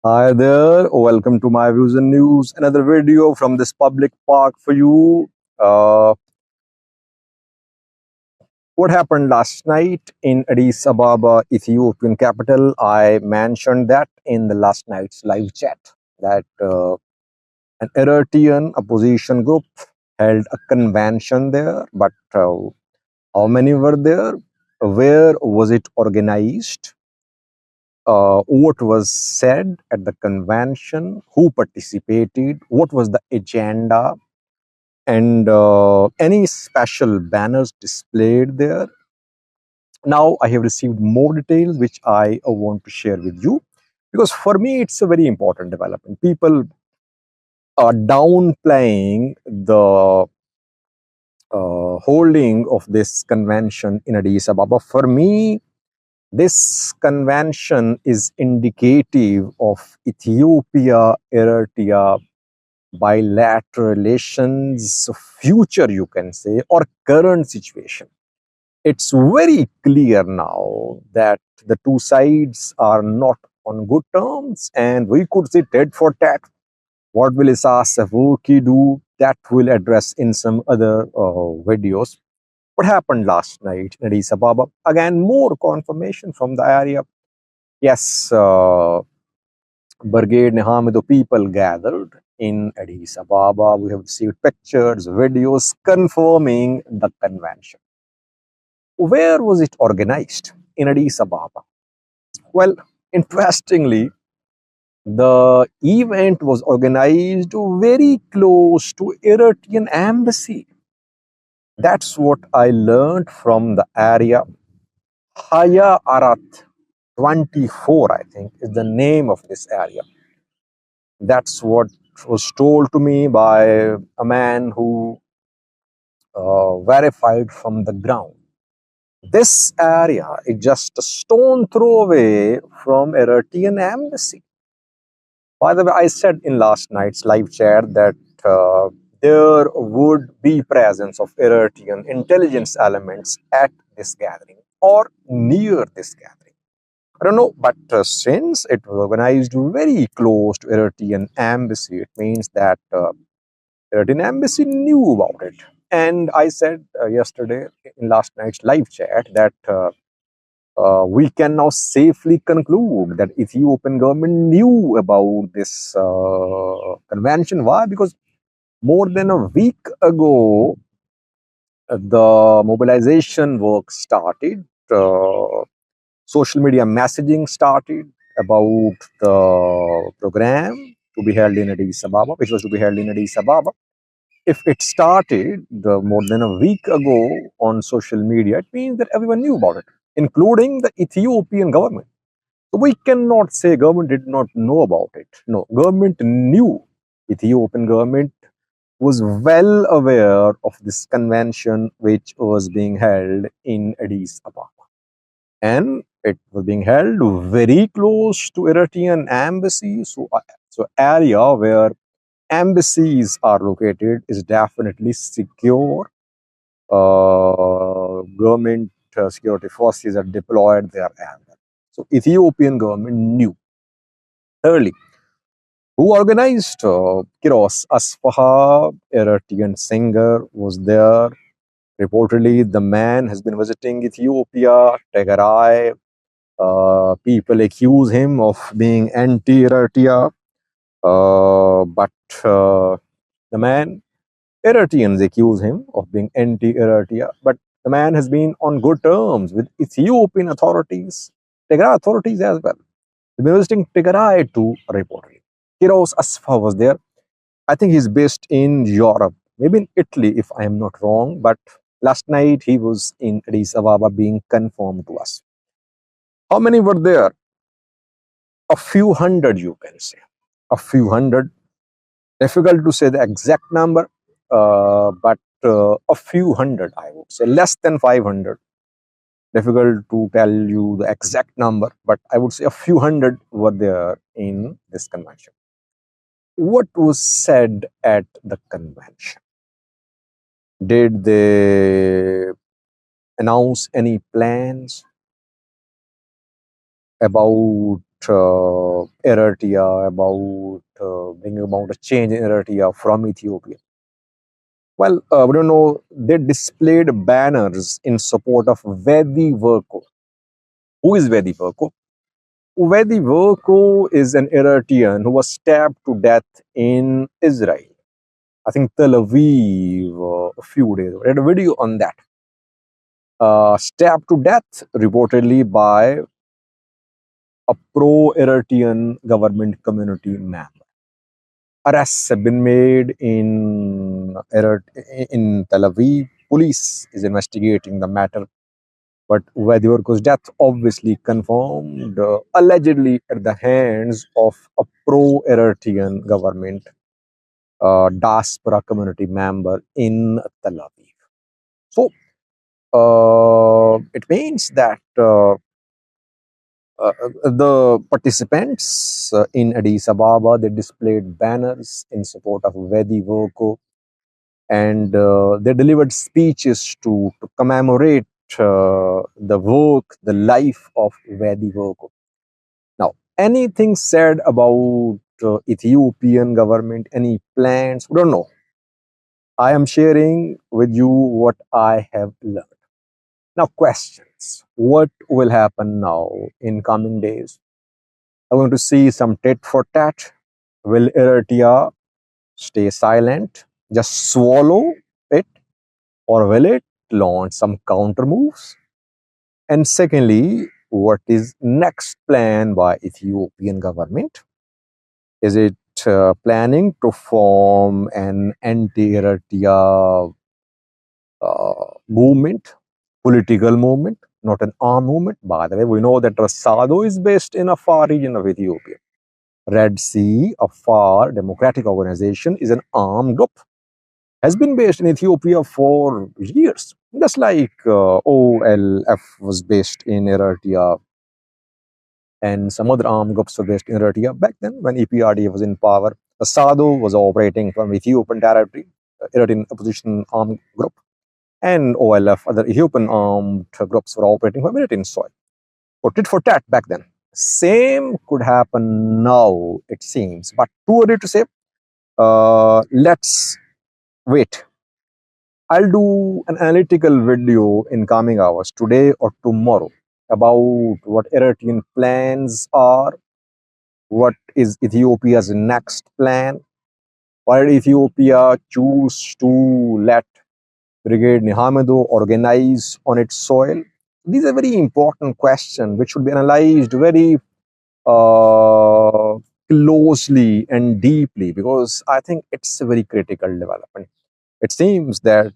Hi there, welcome to my views and news. Another video from this public park for you. Uh, what happened last night in Addis Ababa, Ethiopian capital? I mentioned that in the last night's live chat that an Eritrean opposition group held a convention there. But how many were there? Where was it organized? What was said at the convention, who participated, what was the agenda, and any special banners displayed there. Now I have received more details which I want to share with you because for me it's a very important development. People are downplaying the holding of this convention in Addis Ababa. For me, this convention is indicative of Ethiopia Eritrea bilateral relations future, you can say, or current situation. It's very clear now that the two sides are not on good terms, and we could say tit for tat. What will Isas Afwerki do? That will address in some other videos. What happened last night in Addis Ababa? Again, more confirmation from the area. Yes, Brigade Nhamedu people gathered in Addis Ababa. We have received pictures, videos confirming the convention. Where was it organized? In Addis Ababa. Well, interestingly, the event was organized very close to Eritrean embassy. That's what I learned from the area. Haya Arat 24, I think, is the name of this area. That's what was told to me by a man who verified from the ground. This area is just a stone throw away from Eritrean embassy. By the way, I said in last night's live chat that there would be presence of Eritrean intelligence elements at this gathering or near this gathering. I don't know, but since it was organized very close to Eritrean embassy, it means that Eritrean embassy knew about it. And I said yesterday in last night's live chat that we can now safely conclude that Ethiopian government knew about this convention. Why? Because more than a week ago, the mobilization work started. Social media messaging started about the program to be held in Addis Ababa, which was to be held in Addis Ababa. If it started more than a week ago on social media, it means that everyone knew about it, including the Ethiopian government. So we cannot say government did not know about it. No, government knew. Ethiopian government was well aware of this convention which was being held in Addis Ababa. And it was being held very close to Eritrean embassy. So area where embassies are located is definitely secure. Government security forces are deployed there as well. So Ethiopian government knew early. Who organized? Kiros Asfaha, Eritrean singer, was there. Reportedly, the man has been visiting Ethiopia, Tigray. People accuse him of being anti-Eritrea, but the man, Eritreans accuse him of being anti-Eritrea, but the man has been on good terms with Ethiopian authorities, Tigray authorities as well. He's been visiting Tigray too, reportedly. Kiros Asfa was there. I think he's based in Europe, maybe in Italy, if I am not wrong, but last night he was in Addis Ababa being confirmed to us. How many were there? A few hundred, you can say. A few hundred. Difficult to say the exact number, but a few hundred, I would say, less than 500. Difficult to tell you the exact number, but I would say a few hundred were there in this convention. What was said at the convention? Did they announce any plans about Eritrea, about bringing about a change in Eritrea from Ethiopia. Well, we don't know, they displayed banners in support of Vedi Verko. Who is Vedi Verko? Vedi Verko is an Eritrean who was stabbed to death in Israel. I think Tel Aviv a few days ago. I had a video on that. Stabbed to death reportedly by a pro-Eritrean government community member. Arrests have been made in Tel Aviv. Police is investigating the matter, but Vadiorko's death obviously confirmed allegedly at the hands of a pro-Eritrean government diaspora community member in Tel Aviv. So it means that the participants in Addis Ababa, they displayed banners in support of Vedi Verko, and they delivered speeches to commemorate the work, the life of Vedi Verko. Now, anything said about Ethiopian government, any plans, we don't know. I am sharing with you what I have learned. Now, questions. What will happen now in coming days? I'm going to see some tit for tat. Will Eritrea stay silent, just swallow it, or will it launch some counter moves? And secondly, what is next plan by Ethiopian government? Is it planning to form an anti-Eritrea movement, political movement, not an armed movement? By the way, we know that Rasado is based in a far region of Ethiopia. Red Sea, a far democratic organization, is an armed group. Has been based in Ethiopia for years, just like OLF was based in Eritrea, and some other armed groups were based in Eritrea back then when EPRDF was in power. Asado was operating from Ethiopian territory, Eritrean opposition armed group, and OLF, other Ethiopian armed groups, were operating from Eritrean soil. Or tit for tat back then. Same could happen now, it seems, but too early to say. Let's wait. I'll do an analytical video in coming hours, today or tomorrow, about what Eritrean plans are, what is Ethiopia's next plan, why did Ethiopia choose to let Brigade Nhamedu organize on its soil. These are very important questions which should be analyzed very closely and deeply, because I think it's a very critical development. It seems that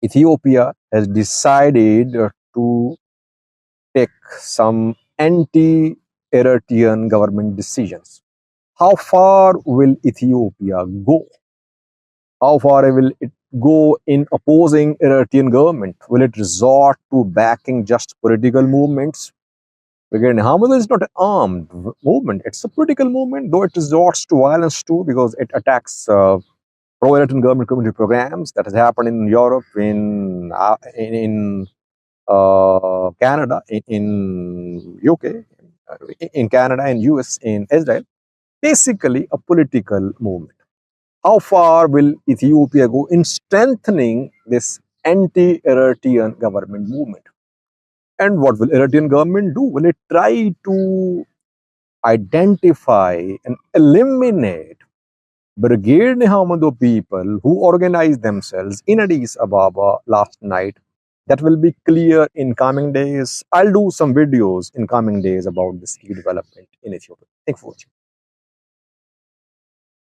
Ethiopia has decided to take some anti-Eritrean government decisions. How far will Ethiopia go? How far will it go in opposing Eritrean government? Will it resort to backing just political movements? Again, Hamas is not an armed movement. It's a political movement, though it resorts to violence too, because it attacks pro-Eritrean government community programs. That has happened in Europe, in Canada, in UK, in Canada, in US, in Israel. Basically, a political movement. How far will Ethiopia go in strengthening this anti-Eritrean government movement? And what will Eritrean government do? Will it try to identify and eliminate Brigade Nhamedu people who organized themselves in Addis Ababa last night? That will be clear in coming days. I'll do some videos in coming days about this key development in Ethiopia. Thank you for watching.